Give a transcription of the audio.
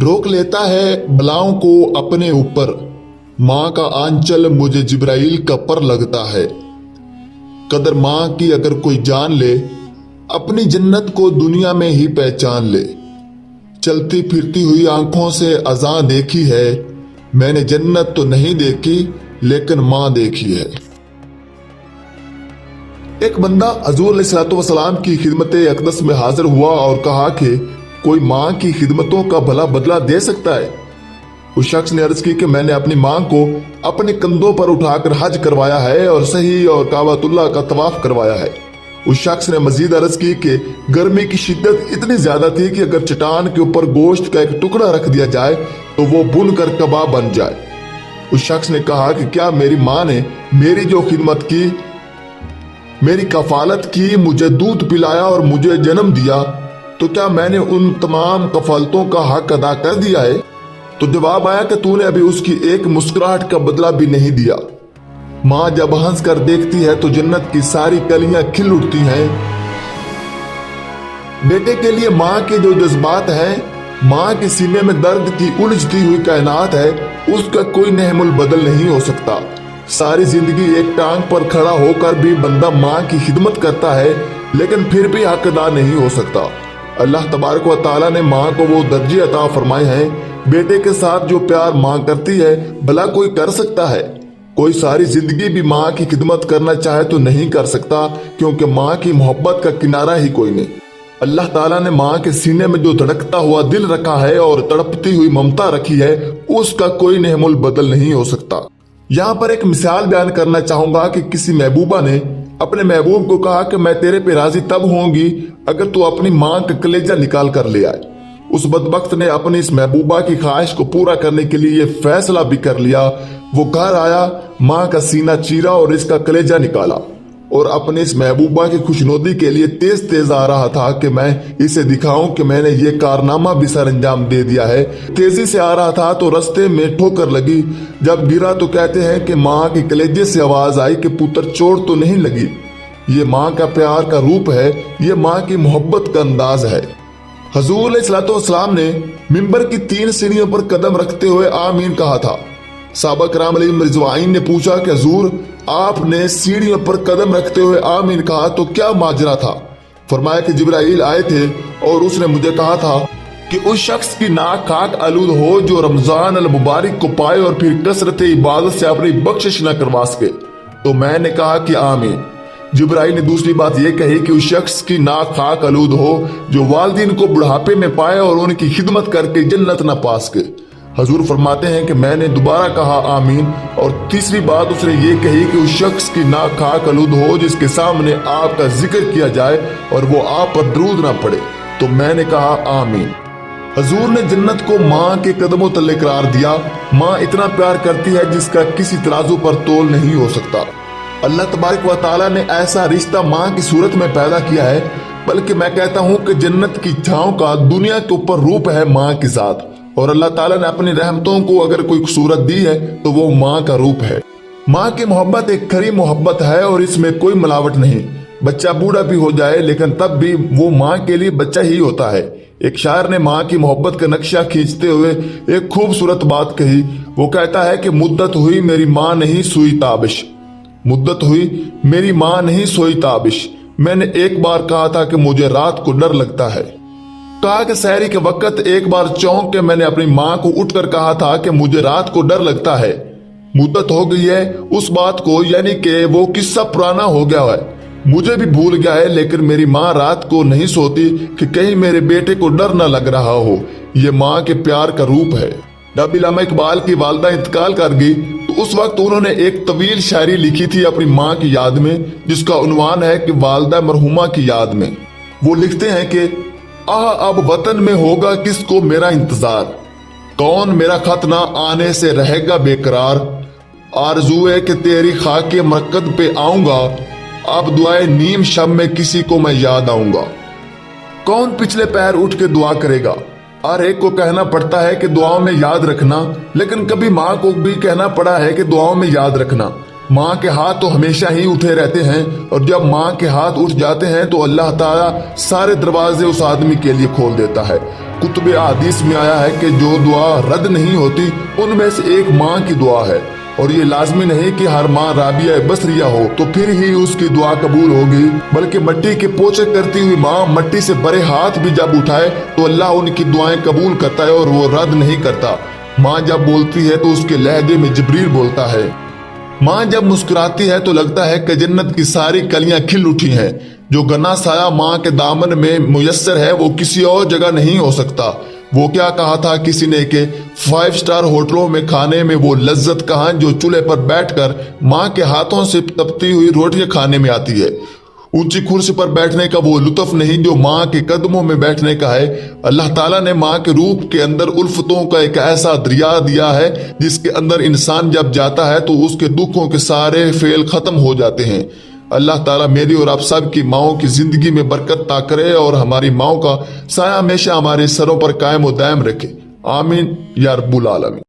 रोक लेता है बलाओं को अपने ऊपर। माँ का आंचल मुझे जिब्राइल का पर लगता है। कदर माँ की अगर कोई जान ले, अपनी जन्नत को दुनिया में ही पहचान ले। चलती फिरती हुई आंखों से अज़ां देखी है, मैंने जन्नत तो नहीं देखी लेकिन माँ देखी है। एक बंदा हजूर अलैहिस्सलाम की खिदमत अक़दस में हाजिर हुआ और कहा कि कोई माँ की खिदमतों का भला बदला दे सकता है। उस शख्स ने अर्ज की कि मैंने अपनी माँ को अपने कंधों पर उठाकर हज करवाया है और सही और काबतुल्लाह का तवाफ करवाया है। उस शख्स ने मजीद अर्ज की कि गर्मी की शिद्दत इतनी ज्यादा थी कि अगर चट्टान के ऊपर गोश्त का एक टुकड़ा रख दिया जाए तो वो बुन कर कबाब बन जाए। उस शख्स ने कहा कि क्या मेरी माँ ने मेरी जो खिदमत की, मेरी कफालत की, मुझे दूध पिलाया और मुझे जन्म दिया, तो क्या मैंने उन तमाम कफालतों का हक अदा कर दिया है? तो जवाब आया कि तूने अभी उसकी एक मुस्कुराहट का बदला भी नहीं दिया। माँ जब हंस कर देखती है तो जन्नत की सारी कलियां खिल उठती हैं। बेटे के लिए माँ के जो जज्बात हैं, माँ के सीने में दर्द की उलझती हुई कायनात है, उसका कोई नहमुल बदल नहीं हो सकता। सारी जिंदगी एक टांग पर खड़ा होकर भी बंदा माँ की खिदमत करता है लेकिन फिर भी हक अदा नहीं हो सकता। अल्लाह तबारक व तआला ने माँ को वो दर्जे अता फरमाए हैं। बेटे के साथ जो प्यार माँ करती है भला कोई कर सकता है? कोई सारी जिंदगी भी माँ की खिदमत करना चाहे तो नहीं कर सकता, क्योंकि माँ की मोहब्बत का किनारा ही कोई नहीं। अल्लाह ताला ने माँ के सीने में जो धड़कता हुआ दिल रखा है और तड़पती हुई ममता रखी है, उसका कोई नहमुल बदल नहीं हो सकता। यहाँ पर एक मिसाल बयान करना चाहूंगा कि किसी महबूबा ने अपने महबूब को कहा कि मैं तेरे पे राजी तब होंगी अगर तू अपनी माँ का कलेजा निकाल कर ले आए। उस बदबख्त ने अपनी इस महबूबा की ख्वाहिश को पूरा करने के लिए ये फैसला भी कर लिया। वो घर आया, माँ का सीना चीरा और इसका कलेजा निकाला और अपने इस महबूबा की खुशनुदी के लिए तेज तेज आ रहा था कि मैं इसे दिखाऊं कि मैंने ये कारनामा भी सर अंजाम दे दिया है। तेजी से आ रहा था तो रास्ते में ठोकर लगी। जब गिरा तो कहते हैं कि माँ के कलेजे से आवाज आई कि पुत्र चोट तो नहीं लगी। ये माँ का प्यार का रूप है, ये माँ की मोहब्बत का अंदाज है। हजूर अलैहिस्सलाम ने मिंबर की 3 सीढ़ियों पर कदम रखते हुए आमीन कहा था। साहबा कराम अलैहिम रिजवाइन ने पूछा कि हजूर आपने सीढ़ियों पर कदम रखते हुए आमीन कहा तो क्या माजरा था? फरमाया कि जिब्राइल आए थे और उसने मुझे कहा था कि उस शख्स की नाक खाक आलूद हो जो रमजान अल मुबारक को पाए और फिर कसरत इबादत से अपनी बख्शिश न करवा सके। तो मैंने कहा कि आमीन। जिब्राइल ने दूसरी बात यह कही कि उस शख्स की नाक खाक आलूद हो जो वालिदैन को बुढ़ापे में पाए और उनकी खिदमत करके जन्नत न पा सके। हजूर फरमाते हैं कि मैंने दोबारा कहा आमीन और तीसरी बात उसने ये कही कि उस शख्स की नाक खाक आलूद हो जिसके सामने आपका जिक्र किया जाए और वो आप पर दरूद ना पड़े। तो मैंने कहा आमीन। हजूर ने जन्नत को माँ के कदमों तले करार दिया। माँ इतना प्यार करती है जिसका किसी तराजू पर तोल नहीं हो सकता। अल्लाह तबारक व तआला ने ऐसा रिश्ता माँ की सूरत में पैदा किया है, बल्कि मैं कहता हूँ कि जन्नत की छांव का दुनिया के ऊपर रूप है माँ के साथ। और अल्लाह ताला ने अपनी रहमतों को अगर कोई सूरत दी है तो वो माँ का रूप है। माँ की मोहब्बत एक खरी मोहब्बत है और इसमें कोई मिलावट नहीं। बच्चा बूढ़ा भी हो जाए लेकिन तब भी वो माँ के लिए बच्चा ही होता है। एक शायर ने माँ की मोहब्बत का नक्शा खींचते हुए एक खूबसूरत बात कही। वो कहता है कि मुद्दत हुई मेरी माँ नहीं सोई ताबिश, मुद्दत हुई मेरी माँ नहीं सोई ताबिश। मैंने एक बार कहा था कि मुझे रात को डर लगता है। कहा कि सहरी के वक्त एक बार चौंक के मैंने अपनी माँ को उठकर कहा था कि मुझे रात को डर लगता है। मुद्दत हो गई है उस बात को, यानी कि वो किस्सा पुराना हो गया है, मुझे भी भूल गया है, लेकिन मेरी माँ रात को नहीं सोती कि कहीं मेरे बेटे को डर न लग रहा हो। ये माँ के प्यार का रूप है। जब अल्लामा इकबाल की वालदा इंतकाल कर गई तो उस वक्त उन्होंने एक तवील शायरी लिखी थी अपनी माँ की याद में, जिसका उन्वान है कि वालदा मरहुमा की याद में। वो लिखते हैं कि आह अब वतन में होगा किसको मेरा इंतजार, कौन मेरा खत ना आने से रहेगा बेकरार। आरज़ू है कि तेरी खाके मरकद पे आऊंगा, अब दुआए नीम शब में किसी को मैं याद आऊंगा। कौन पिछले पैर उठ के दुआ करेगा। हर एक को कहना पड़ता है कि दुआओं में याद रखना, लेकिन कभी माँ को भी कहना पड़ा है कि दुआओं में याद रखना। ماں کے ہاتھ تو ہمیشہ ہی اٹھے رہتے ہیں، اور جب ماں کے ہاتھ اٹھ جاتے ہیں تو اللہ تعالیٰ سارے دروازے اس آدمی کے لیے کھول دیتا ہے۔ کتب احادیث میں آیا ہے کہ جو دعا رد نہیں ہوتی ان میں سے ایک ماں کی دعا ہے، اور یہ لازمی نہیں کہ ہر ماں رابعہ بصریہ ہو تو پھر ہی اس کی دعا قبول ہوگی، بلکہ مٹی کے پوچے کرتی ہوئی ماں مٹی سے بھرے ہاتھ بھی جب اٹھائے تو اللہ ان کی دعائیں قبول کرتا ہے اور وہ رد نہیں کرتا۔ ماں جب بولتی ہے تو اس کے لہجے میں جبریل بولتا ہے۔ ماں جب مسکراتی ہے تو لگتا ہے کہ جنت کی ساری کلیاں کھل اٹھی ہیں۔ جو گنا سایہ ماں کے دامن میں میسر ہے وہ کسی اور جگہ نہیں ہو سکتا۔ وہ کیا کہا تھا کسی نے کہ 5 اسٹار ہوٹلوں میں کھانے میں وہ لذت کہاں جو چولہے پر بیٹھ کر ماں کے ہاتھوں سے تپتی ہوئی روٹیاں کھانے میں آتی ہے۔ اونچی کرسی پر بیٹھنے کا وہ لطف نہیں جو ماں کے قدموں میں بیٹھنے کا ہے۔ اللہ تعالیٰ نے ماں کے روپ کے اندر الفتوں کا ایک ایسا دریا دیا ہے جس کے اندر انسان جب جاتا ہے تو اس کے دکھوں کے سارے فعل ختم ہو جاتے ہیں۔ اللہ تعالیٰ میری اور آپ سب کی ماؤں کی زندگی میں برکت عطا کرے اور ہماری ماؤں کا سایہ ہمیشہ ہمارے سروں پر قائم و دائم رکھے۔ آمین یا رب العالمین۔